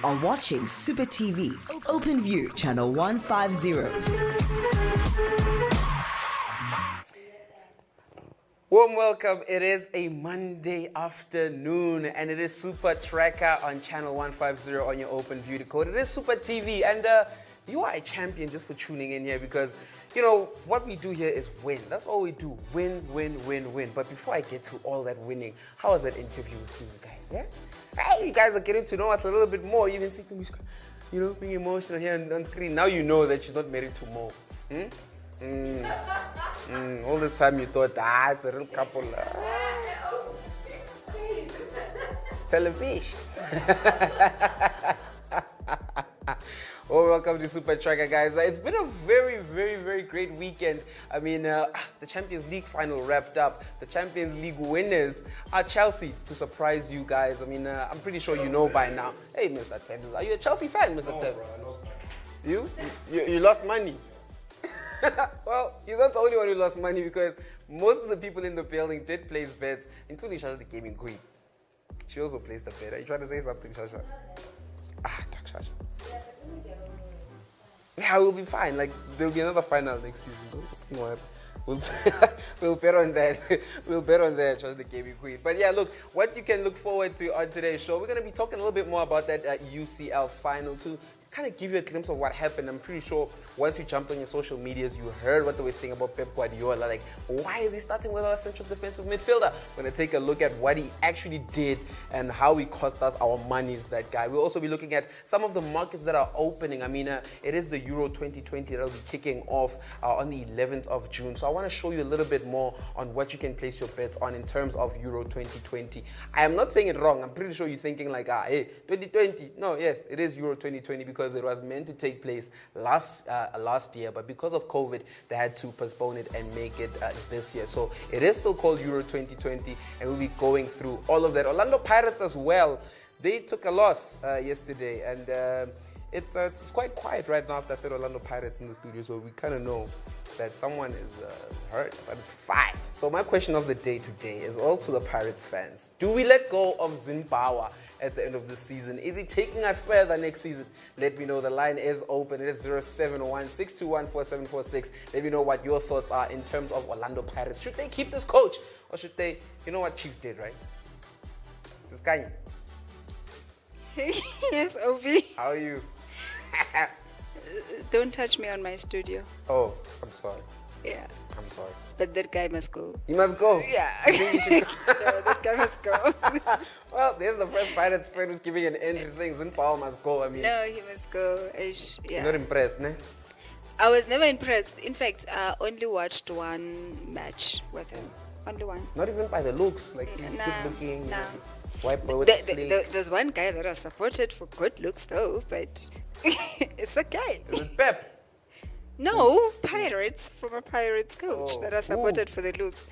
are watching Supa TV, OpenView, channel 150. Warm welcome. It is a Monday afternoon and it is Supa Tracker on channel 150 on your OpenView decoder. It is Supa TV and you are a champion just for tuning in here because, you know, what we do here is win. That's all we do. Win, win, win, win. But before I get to all that winning, how was that interview with you guys? Yeah? Hey, you guys are getting to know us a little bit more. You can see to me, you know, being emotional here on screen. Now you know that she's not married to Mo. All this time you thought, it's a real couple. Television. Oh, welcome to Supa Tracker, guys. It's been a very, very, very great weekend. I mean, the Champions League final wrapped up. The Champions League winners are Chelsea, to surprise you guys. I mean, I'm pretty sure you know by now. Hey, Mr. Tenders, are you a Chelsea fan, Mr. Tenders? You lost money. Well, you're not the only one who lost money because most of the people in the building did place bets, including Shasha, the gaming queen. She also placed a bet. Are you trying to say something, Shasha? Talk Shasha. Yeah, we'll be fine. Like, there'll be another final next season. Don't worry. We'll bet on that. We'll bet on that, Shasha, the gaming queen. But yeah, look, what you can look forward to on today's show, we're going to be talking a little bit more about that UCL final too. Kind of give you a glimpse of what happened. I'm pretty sure once you jumped on your social medias, you heard what they were saying about Pep Guardiola. Like, why is he starting with our central defensive midfielder? We're going to take a look at what he actually did and how he cost us our monies, that guy. We'll also be looking at some of the markets that are opening. I mean, it is the Euro 2020 that will be kicking off on the 11th of June. So I want to show you a little bit more on what you can place your bets on in terms of Euro 2020. I am not saying it wrong. I'm pretty sure you're thinking like, hey, 2020. No, yes, it is Euro 2020 because it was meant to take place last year, but because of COVID, they had to postpone it and make it this year. So it is still called Euro 2020, and we'll be going through all of that. Orlando Pirates as well, they took a loss yesterday, and it's quite quiet right now after I said Orlando Pirates in the studio, so we kind of know that someone is hurt, but it's fine. So my question of the day today is all to the Pirates fans. Do we let go of Zimbabwe at the end of the season? Is he taking us further next season? Let me know. The line is open. It is 071-621-4746. Let me know what your thoughts are in terms of Orlando Pirates. Should they keep this coach or should they, you know what Chiefs did, right? Siskanye. Yes, OB. How are you? Don't touch me on my studio. Oh, I'm sorry. Yeah. I'm sorry. But that guy must go. He must go? Yeah. You No, that guy must go. Well, there's the first Pirates fan who's giving an entry saying Zimbabwe must go. I mean, No, he must go. You're not impressed, ne? I was never impressed. In fact, I only watched one match with him. Only one. Not even by the looks. Like, he's Nah, good looking. nah. White boy with the flick. There's one guy that I supported for good looks though, but it's okay. Is it Pep? No, Pirates, from a Pirates coach Oh, that I supported for the looks.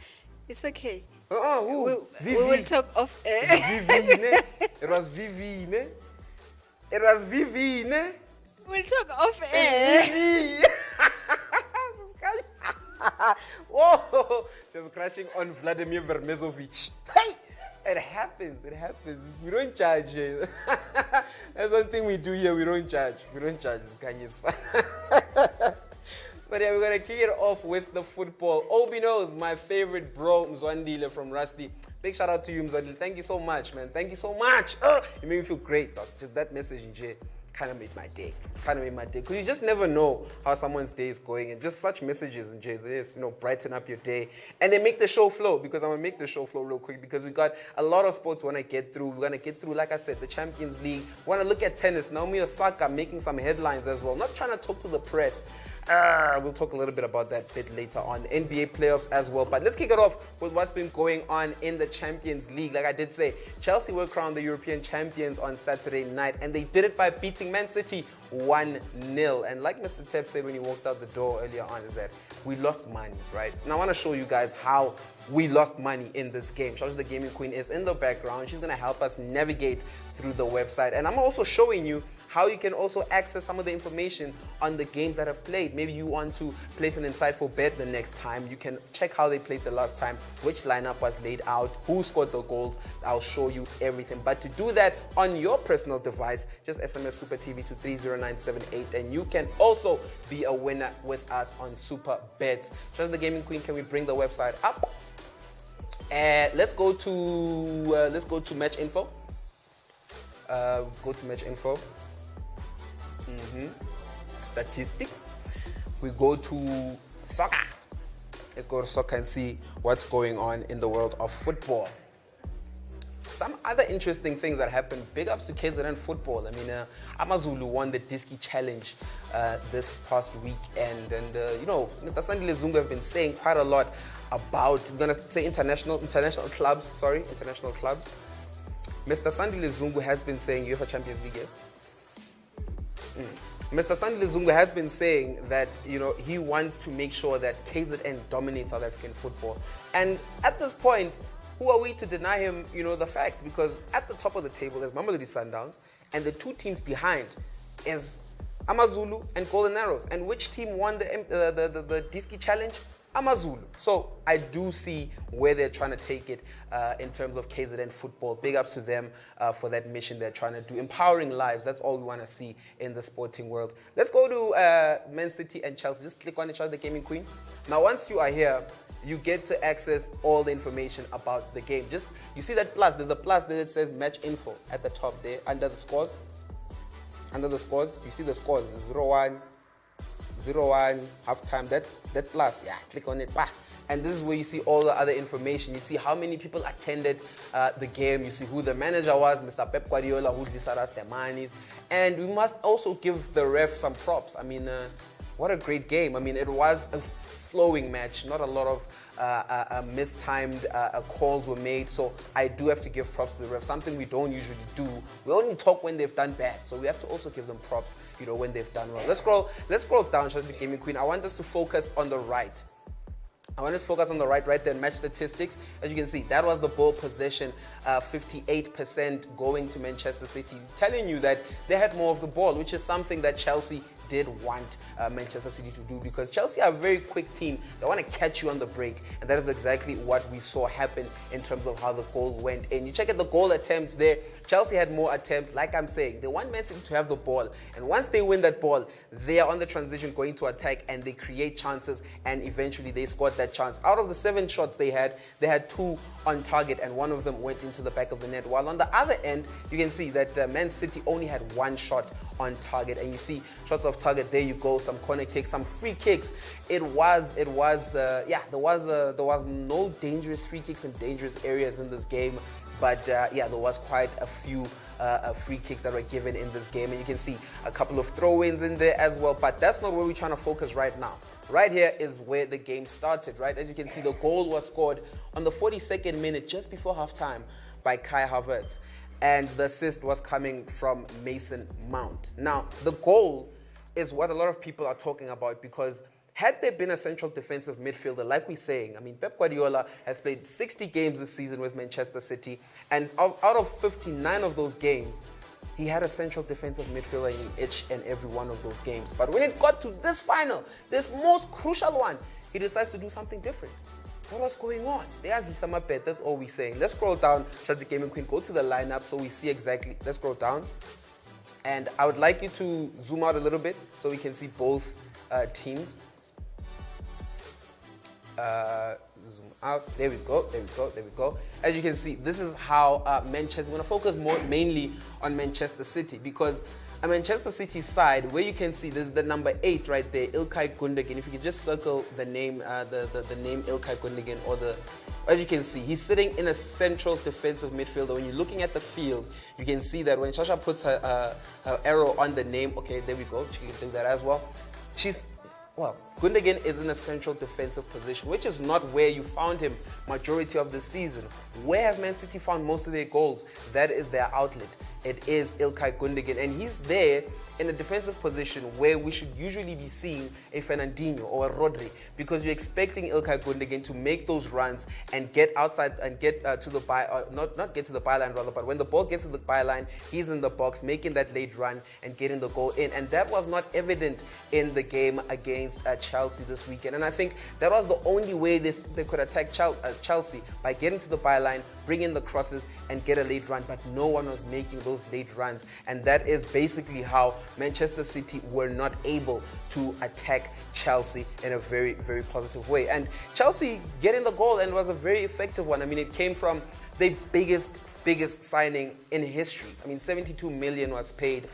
It's okay. Who? We will talk off air. Vivi, ne? It was Vivi, ne? It was Vivi, ne? We'll talk off air. Vivi! Whoa! Just crashing on Vladimir Vermezovic. Hey! It happens. We don't judge here. That's one thing we do here. We don't judge. It's fine. But yeah, we're going to kick it off with the football. OB.Knows, my favorite bro, Mzwandile from Rusty. Big shout out to you, Mzwandile. Thank you so much, man. Thank you so much. You made me feel great, dog. Just that message in Jay kind of made my day. Because you just never know how someone's day is going. And just such messages in Jay, they just, brighten up your day. And they make the show flow, because I'm going to make the show flow real quick, because we got a lot of sports we want to get through. We're going to get through, like I said, the Champions League. We want to look at tennis. Naomi Osaka making some headlines as well. Not trying to talk to the press. We'll talk a little bit about that bit later on. NBA playoffs as well. But let's kick it off with what's been going on in the Champions League. Like I did say, Chelsea were crowned the European champions on Saturday night, and they did it by beating Man City 1-0. And like Mr. Tep said when he walked out the door earlier on, is that we lost money, right? And I want to show you guys how we lost money in this game. Shasha, the gaming queen, is in the background. She's going to help us navigate through the website. And I'm also showing you how you can also access some of the information on the games that have played. Maybe you want to place an insightful bet the next time. You can check how they played the last time, which lineup was laid out, who scored the goals. I'll show you everything. But to do that on your personal device, just SMS SupaTV to 30978 and you can also be a winner with us on Super Bets. Just the Gaming Queen, can we bring the website up? Let's go to match info. Go to match info. Statistics. We go to soccer. Let's go to soccer and see what's going on in the world of football. Some other interesting things that happened. Big ups to KZN football. I mean, Amazulu won the Diski Challenge this past weekend, and Mr. Sandile Zungu have been saying quite a lot about, we're gonna say international clubs. Mr. Sandile Zungu has been saying UEFA Champions League, yes? Mr. Sandile Zungu has been saying that he wants to make sure that KZN dominates South African football, and at this point, who are we to deny him, the fact? Because at the top of the table there's Mamelodi Sundowns, and the two teams behind is Amazulu and Golden Arrows. And which team won the Diski Challenge? Amazulu. So I do see where they're trying to take it in terms of KZN football. Big ups to them for that mission they're trying to do. Empowering lives, that's all we want to see in the sporting world. Let's go to Man City and Chelsea. Just click on each other, the Gaming Queen. Now once you are here, you get to access all the information about the game. Just, you see that plus, there's a plus there that says match info at the top there, under the scores. Under the scores, you see the scores, 0-1, 0-1, halftime, that plus, yeah, click on it, and this is where you see all the other information. You see how many people attended the game, you see who the manager was, Mr. Pep Guardiola, who Lisaras Temanis, and we must also give the ref some props. I mean, what a great game. I mean, it was a flowing match, not a lot of mistimed calls were made, so I do have to give props to the ref, something we don't usually do. We only talk when they've done bad, so we have to also give them props, when they've done well. Let's scroll down, shall we, Gaming Queen. I want us to focus on the right. I want us to focus on the right there, match statistics. As you can see, that was the ball possession, 58% going to Manchester City, telling you that they had more of the ball, which is something that Chelsea did want Manchester City to do, because Chelsea are a very quick team. They want to catch you on the break, and that is exactly what we saw happen in terms of how the goal went. And you check at the goal attempts there, Chelsea had more attempts. Like I'm saying, they want Man City to have the ball, and once they win that ball, they are on the transition going to attack, and they create chances, and eventually they scored that chance. Out of the 7 shots they had 2 on target, and one of them went into the back of the net, while on the other end you can see that Man City only had 1 shot on target. And you see shots of target, there you go, some corner kicks, some free kicks. There was no dangerous free kicks in dangerous areas in this game, but there was quite a few free kicks that were given in this game, and you can see a couple of throw-ins in there as well. But that's not where we're trying to focus right now. Right here is where the game started, right? As you can see, the goal was scored on the 42nd minute, just before halftime, by Kai Havertz, and the assist was coming from Mason Mount. Now, the goal is what a lot of people are talking about, because had there been a central defensive midfielder, like we're saying, I mean, Pep Guardiola has played 60 games this season with Manchester City, and out of 59 of those games, he had a central defensive midfielder in each and every one of those games. But when it got to this final, this most crucial one, he decides to do something different. What was going on? There's Lisama Bet, that's all we're saying. Let's scroll down, shut the Gaming Queen, go to the lineup so we see exactly. Let's scroll down. And I would like you to zoom out a little bit so we can see both teams. Zoom out. There we go. As you can see, this is how Manchester, we're going to focus mainly on Manchester City, because a Manchester City side, where you can see there's the number 8 right there, Ilkay Gundogan. If you can just circle the name, the name Ilkay Gundogan, as you can see, he's sitting in a central defensive midfielder. When you're looking at the field, you can see that when Shasha puts her arrow on the name, okay, there we go, she can do that as well. Gundogan is in a central defensive position, which is not where you found him majority of the season. Where have Man City found most of their goals? That is their outlet. it is Ilkay Gundogan, and he's there in a defensive position where we should usually be seeing a Fernandinho or a Rodri, because you're expecting Ilkay Gundogan to make those runs and get outside and get to the not get to the byline rather, but when the ball gets to the byline, he's in the box making that late run and getting the goal in, and that was not evident in the game against Chelsea this weekend. And I think that was the only way they could attack Chelsea, by getting to the byline, bring in the crosses and get a late run, but no one was making those late runs, and that is basically how Manchester City were not able to attack Chelsea in a very, very positive way. And Chelsea getting the goal, and was a very effective one. I mean, it came from the biggest signing in history. I mean, 72 million was paid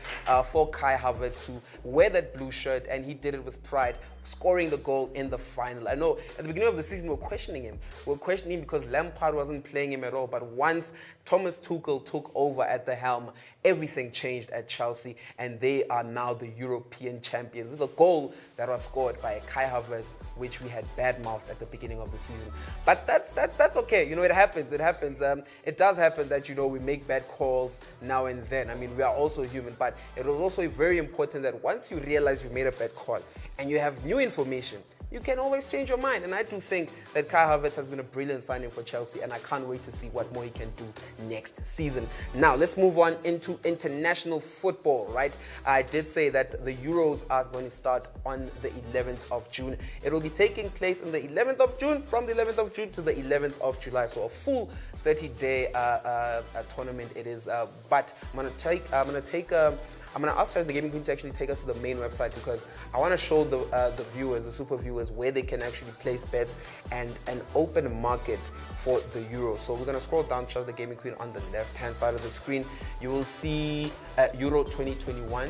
for Kai Havertz to wear that blue shirt, and he did it with pride, scoring the goal in the final. I know at the beginning of the season we were questioning him. We were questioning him because Lampard wasn't playing him at all. But once Thomas Tuchel took over at the helm, everything changed at Chelsea, and they are now the European champions with a goal that was scored by Kai Havertz, which we had bad-mouthed at the beginning of the season. But that's okay. You know, it happens. It happens. It does happen that, you know, we make bad calls now and then. I mean, we are also human, but it was also very important that once you realize you made a bad call and you have new information, you can always change your mind. And I do think that Kai Havertz has been a brilliant signing for Chelsea, and I can't wait to see what more he can do next season. Now, let's move on into international football, right? I did say that the Euros are going to start on the 11th of June. It will be taking place on the 11th of June, from the 11th of June to the 11th of July. So a full 30-day tournament it is. But I'm going to ask the gaming queen to actually take us to the main website, because I want to show the viewers, the super viewers, where they can actually place bets and an open market for the Euro. So we're going to scroll down, show the gaming queen on the left-hand side of the screen. You will see Euro 2021.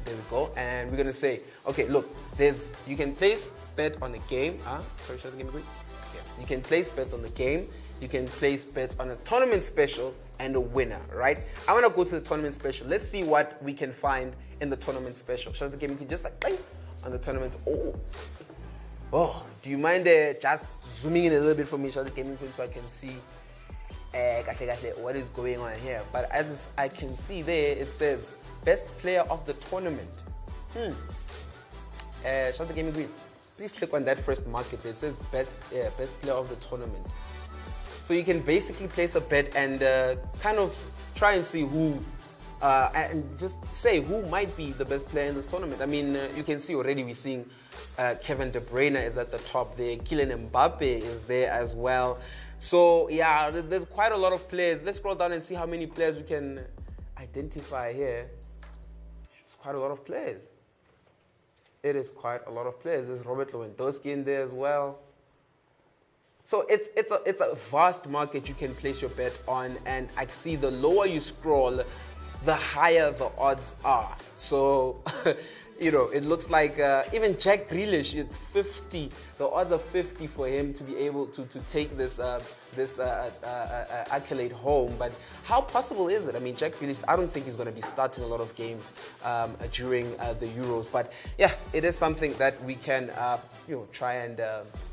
There we go. And we're going to say, okay, look, you can place bet on the game. Sorry, show the gaming queen. Yeah. You can place bets on the game. You can place bets on a tournament special and a winner, right? I want to go to the tournament special. Let's see what we can find in the tournament special. Show the gaming queen just like bang, on the tournament. Oh, do you mind just zooming in a little bit for me, show the gaming queen, so I can see what is going on here? But as I can see there, it says best player of the tournament. Show the gaming queen. Please click on that first market. It says best player of the tournament. So you can basically place a bet and kind of try and see who, and just say who might be the best player in this tournament. I mean, you can see already we're seeing Kevin De Bruyne is at the top there. Kylian Mbappe is there as well. So yeah, there's quite a lot of players. Let's scroll down and see how many players we can identify here. It's quite a lot of players. It is quite a lot of players. There's Robert Lewandowski in there as well. So it's a vast market you can place your bet on, and I see the lower you scroll, the higher the odds are. So, you know, it looks like even Jack Grealish, it's 50. The odds are 50 for him to be able to take this accolade home. But how possible is it? I mean, Jack Grealish, I don't think he's going to be starting a lot of games during the Euros. But yeah, it is something that we can, try and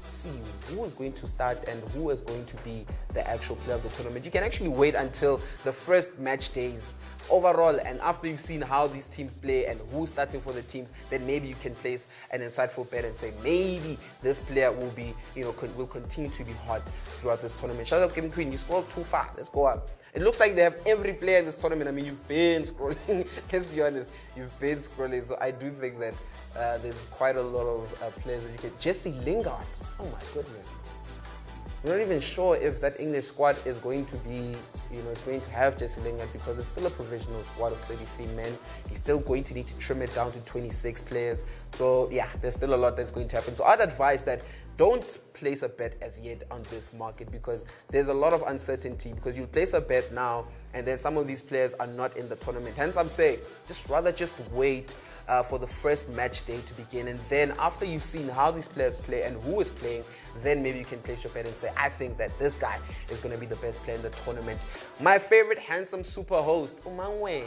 see who is going to start and who is going to be the actual player of the tournament. You can actually wait until the first match days overall, and after you've seen how these teams play and who's starting for the teams, then maybe you can place an insightful bet and say maybe this player will be, will continue to be hot throughout this tournament. Shout out Gaming Queen, you scrolled too far. Let's go up. It looks like they have every player in this tournament. I mean, you've been scrolling. Let's be honest, you've been scrolling. So I do think that there's quite a lot of players that you can. Jesse Lingard. Oh my goodness. We're not even sure if that English squad is going to be, it's going to have Jesse Lingard, because it's still a provisional squad of 33 men. He's still going to need to trim it down to 26 players. So yeah, there's still a lot that's going to happen. So I'd advise that don't place a bet as yet on this market, because there's a lot of uncertainty, because you place a bet now and then some of these players are not in the tournament. Hence I'm saying just wait for the first match day to begin, and then after you've seen how these players play and who is playing, then maybe you can place your bet and say, I think that this guy is going to be the best player in the tournament. My favorite handsome super host, Umangwena,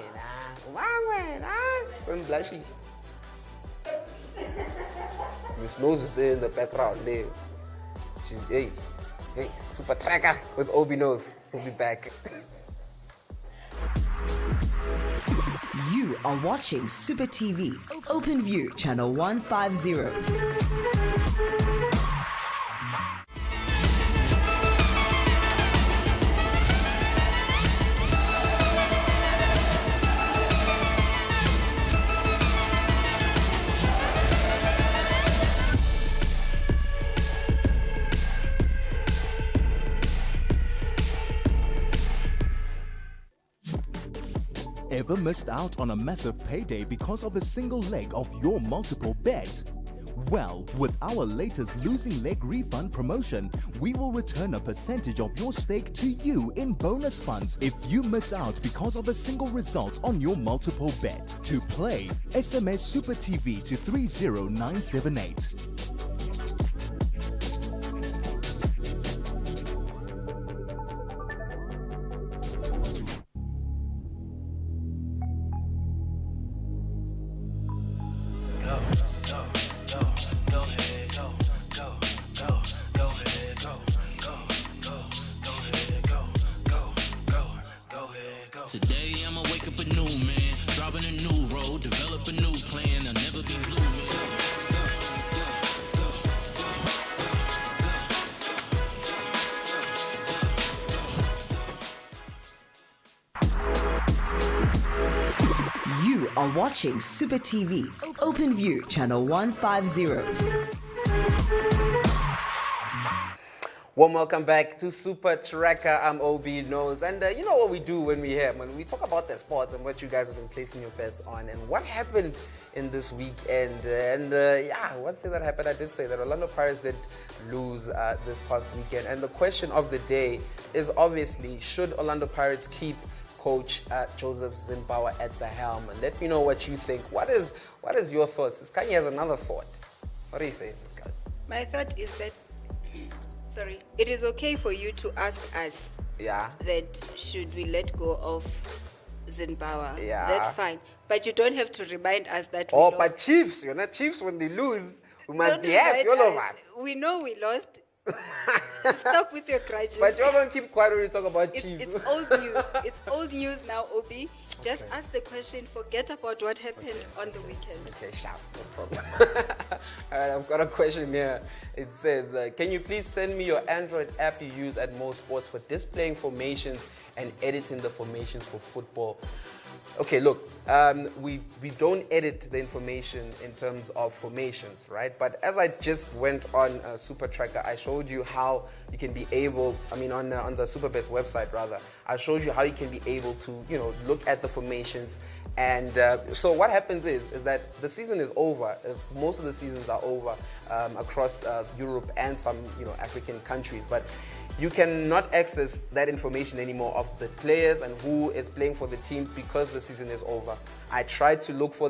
I'm blushing. Miss Nose is there in the background there. She's, hey, Supa Tracker with OB.Knows. We'll be back. are watching Supa TV, OpenView channel 150. Ever missed out on a massive payday because of a single leg of your multiple bet? Well, with our latest losing leg refund promotion, we will return a percentage of your stake to you in bonus funds if you miss out because of a single result on your multiple bet. To play, SMS SupaTV to 30978. Today I'ma wake up a new man, driving a new road, develop a new plan. I'll never be blue, man. You are watching Supa TV, OpenView channel 150. Warm welcome back to Supa Tracker. I'm OB.Knows. And you know what we do when we're here, when we talk about the sports and what you guys have been placing your bets on and what happened in this weekend. Yeah, one thing that happened, I did say that Orlando Pirates did lose this past weekend. And the question of the day is obviously, should Orlando Pirates keep Coach Joseph Zimbauer at the helm? And let me know what you think. What is your thoughts? Siskanye has another thought. What do you say, Siskanye? My thought is that, sorry, it is okay for you to ask us that should we let go of Zimbauer. Yeah. That's fine. But you don't have to remind us that we Oh, lost. but Chiefs, you're not Chiefs when they lose. We must Don't be happy, remind all of us. us. We know we lost. Stop with your grudges. But you're going to keep quiet when you talk about It's Chiefs. old news. It's old news now, Obi. Just ask the question. Forget about what happened on the weekend. Okay, sharp, no problem. All right, I've got a question here. It says, can you please send me your Android app you use at most sports for displaying formations and editing the formations for football? Okay, look, we don't edit the information in terms of formations, right? But as I just went on Supa Tracker, I showed you how you can be able, on the SuperBets website rather, I showed you how you can be able to, look at the formations. And so what happens is that the season is over. Most of the seasons are over across Europe and some, African countries. But you cannot access that information anymore of the players and who is playing for the teams because the season is over. I tried to look for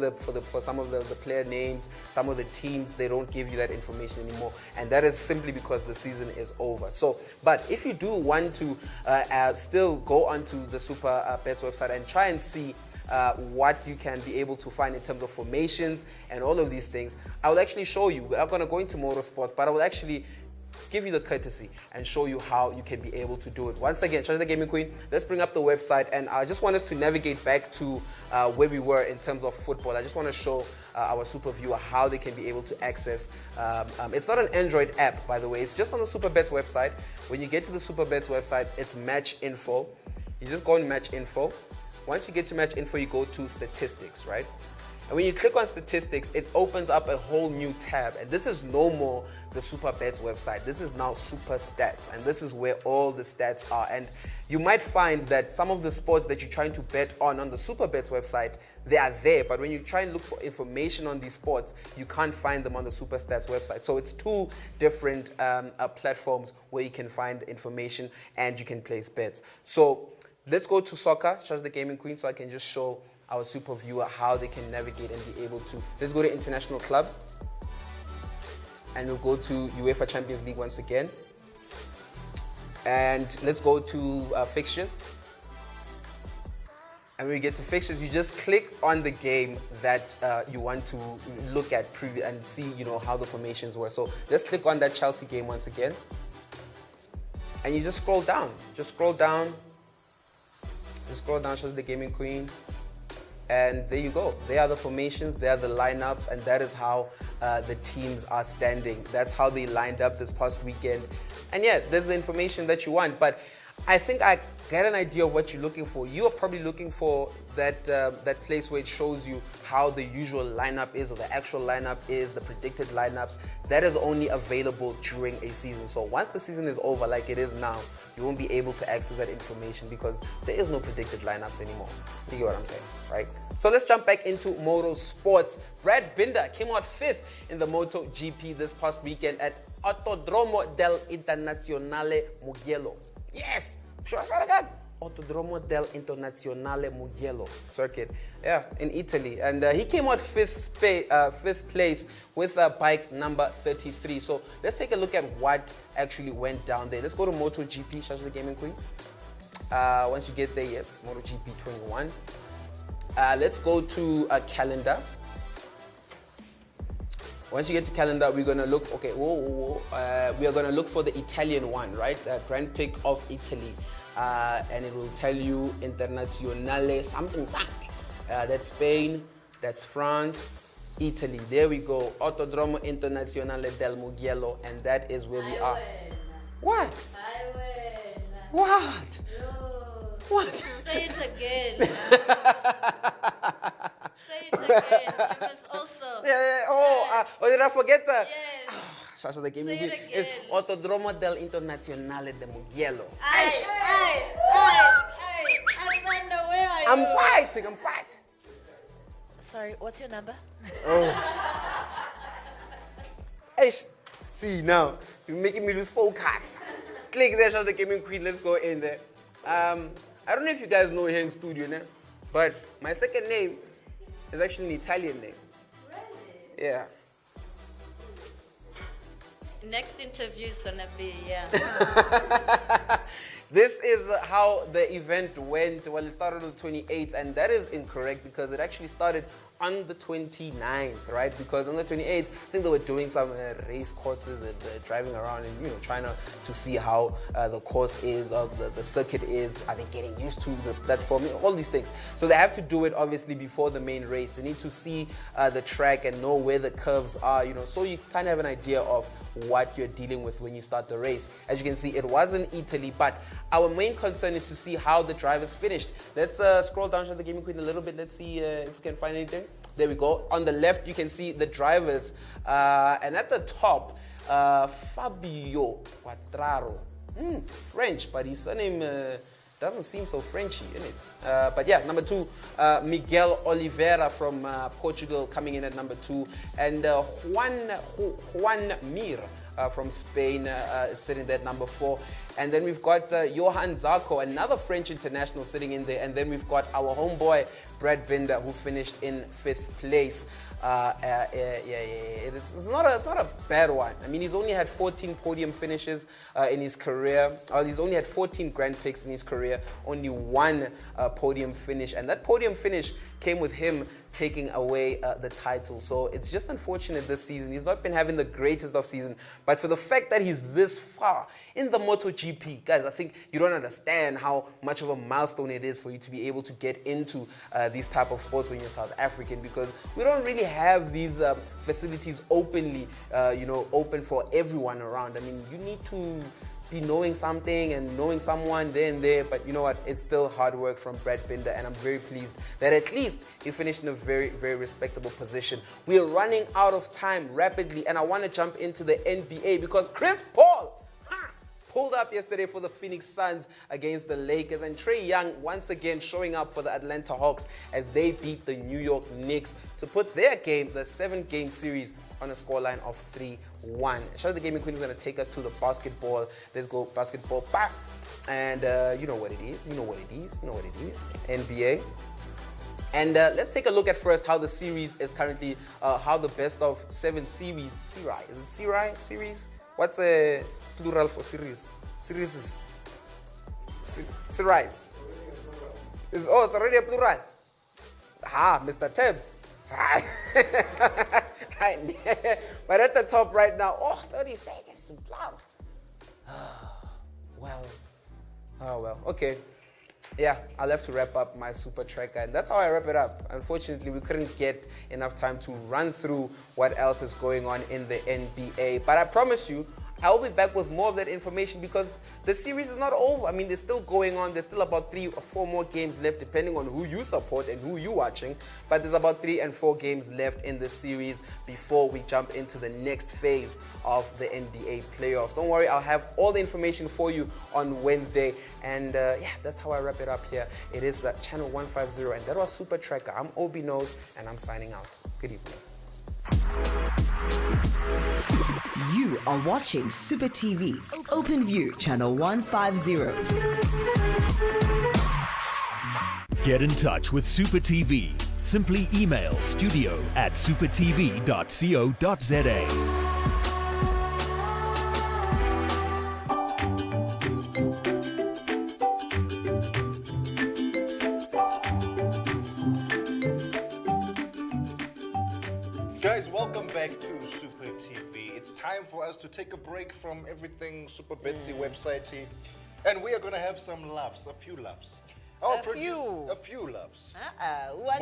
some of the player names, some of the teams. They don't give you that information anymore, and that is simply because the season is over. So, but if you do want to still go onto the SuperBets website and try and see what you can be able to find in terms of formations and all of these things, I will actually show you. I'm going to go into motorsports, but I will actually give you the courtesy and show you how you can be able to do it. Once again, Charlie the Gaming Queen, let's bring up the website, and I just want us to navigate back to where we were in terms of football. I just want to show our super viewer how they can be able to access. It's not an Android app, by the way. It's just on the SuperBets website. When you get to the SuperBets website, it's match info. You just go on match info. Once you get to match info, you go to statistics, right? And when you click on statistics, it opens up a whole new tab. And this is no more the SuperBets website. This is now Super Stats. And this is where all the stats are. And you might find that some of the sports that you're trying to bet on the SuperBets website, they are there. But when you try and look for information on these sports, you can't find them on the Super Stats website. So it's two different platforms where you can find information and you can place bets. So let's go to soccer, Charles the Gaming Queen, so I can just show our super viewer how they can navigate and be able to. Let's go to international clubs, and we'll go to UEFA Champions League once again, and let's go to fixtures. And when we get to fixtures, you just click on the game that you want to look at preview and see, how the formations were. So let's click on that Chelsea game once again, and you just scroll down. Just scroll down. Just scroll down, shows the Gaming Queen. And there you go. They are the formations, they are the lineups, and that is how the teams are standing. That's how they lined up this past weekend. And yeah, there's the information that you want. But I think I get an idea of what you're looking for. You are probably looking for that place where it shows you how the usual lineup is, or the actual lineup is, the predicted lineups. That is only available during a season. So once the season is over, like it is now, you won't be able to access that information because there is no predicted lineups anymore. You get what I'm saying, right? So let's jump back into motor sports. Brad Binder came out 5th in the MotoGP this past weekend at Autodromo del Internazionale Mugello. Yes! Sure, I said again. Autodromo del Internazionale Mugello circuit, yeah, in Italy. And he came out fifth place with bike number 33. So let's take a look at what actually went down there. Let's go to MotoGP, Shash the Gaming Queen. Once you get there, yes, MotoGP 21. Let's go to a calendar. Once you get to calendar, we're gonna look, okay, we are gonna look for the Italian one, right? Grand Prix of Italy. And it will tell you Internazionale something. That's Spain, that's France, Italy. There we go. Autodromo Internazionale del Mugello, and that is where we are. Win. What? I win. What? No. What? Say it again. Say it again. You must also. Yeah. Oh, did I forget that? Yes. Sasha, the game Say it is again. Autodromo del Internazionale de Mugello. Hey, Alexander, where are you? I'm fighting. Sorry, what's your number? Hey, see now, you're making me lose focus. Click there, Sasha, the gaming queen. Let's go in there. I don't know if you guys know here in studio, né? But my second name is actually an Italian name. Really? Yeah. Next interview is gonna be, This is how the event went. Well, it started on the 28th, and that is incorrect because it actually started on the 29th, right? Because on the 28th, I think they were doing some race courses and driving around and, trying to see how the course is, or the circuit is. Are they getting used to the platform? All these things. So they have to do it, obviously, before the main race. They need to see the track and know where the curves are, so you kind of have an idea of what you're dealing with when you start the race. As you can see, it was in Italy, but our main concern is to see how the drivers finished. Let's scroll down to the gaming queen a little bit. Let's see if we can find anything. There we go. On the left, you can see the drivers. And at the top, Fabio Quattraro. French, but his surname doesn't seem so Frenchy, innit? But yeah, number 2, Miguel Oliveira from Portugal coming in at number 2. And Juan Mir from Spain is sitting there at number 4. And then we've got Johan Zarco, another French international, sitting in there. And then we've got our homeboy, Brad Binder, who finished in 5th place. It's not a bad one. I mean, he's only had 14 podium finishes in his career. He's only had 14 Grand Prix in his career, only 1 podium finish. And that podium finish came with him taking away the title. So it's just unfortunate this season. He's not been having the greatest of season. But for the fact that he's this far in the MotoGP, guys, I think you don't understand how much of a milestone it is for you to be able to get into these type of sports when you're South African, because we don't really have these facilities openly, open for everyone around. I mean, you need to be knowing something and knowing someone there and there, but you know what, it's still hard work from Brad Binder, and I'm very pleased that at least he finished in a very, very respectable position. We are running out of time rapidly, and I want to jump into the NBA because Chris Paul pulled up yesterday for the Phoenix Suns against the Lakers, and Trae Young once again showing up for the Atlanta Hawks as they beat the New York Knicks to put their game, the 7-game series, on a scoreline of 3-1. Shout out the gaming queen is going to take us to the basketball. Let's go basketball back. And you know what it is. NBA. And let's take a look at first how the series is currently, how the best of 7 series. Is it series? What's a plural for series? Series is series. It's already a plural. Mr. Tabs. But at the top right now, 30 seconds. Well. Okay. Yeah, I'll have to wrap up my Supa Tracker, and that's how I wrap it up. Unfortunately, we couldn't get enough time to run through what else is going on in the NBA, but I promise you, I will be back with more of that information because the series is not over. I mean, they're still going on. There's still about 3 or 4 more games left, depending on who you support and who you're watching. But there's about 3 and 4 games left in the series before we jump into the next phase of the NBA playoffs. Don't worry, I'll have all the information for you on Wednesday. And yeah, that's how I wrap it up here. It is channel 150, and that was Supa Tracker. I'm OB.Knows, and I'm signing out. Good evening. You are watching SupaTV, OpenView, channel 150. Get in touch with SupaTV. Simply email studio@supatv.co.za. Guys, welcome back to Supa TV. It's time for us to take a break from everything Super Betsy website, and we are going to have some laughs, a few laughs. A few laughs. What